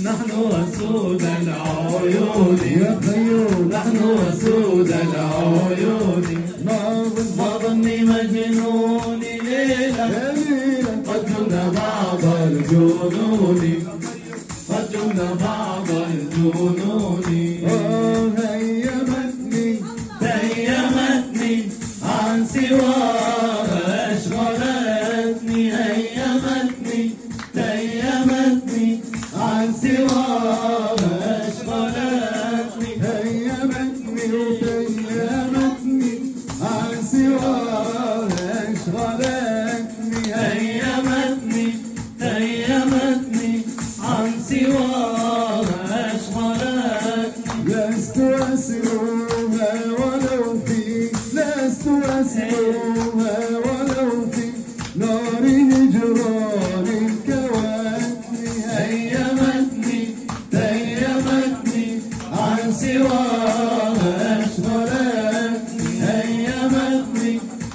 نحن وسود العيون يا خيول نحن وسود العيون ما ظني مجنون ليلة قد جن بعض الجنون قد جن بعض الجنون هيمتني عن سواها أشغلتني هيمتني عن سواها أشغلتني عن سواها أشغلتني هيمتني عن سواها أشغلتني لست أسلوها ولو في لست أسلوها ولو في نار هجران كواتني هيمتني عن سواها أشغلتني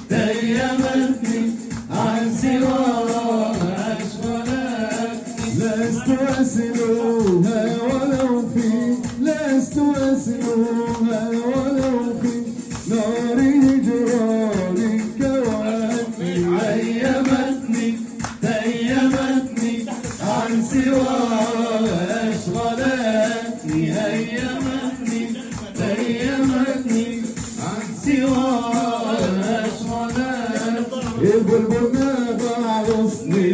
هيمتني عن سواها أشغلتني لست أسلوها ولو في لست أسلوها ولو في نار هجران كواتني هيمتني عن سواها أشغلتني هيمتني عن سواها أشغلتني البلبل نابع غصني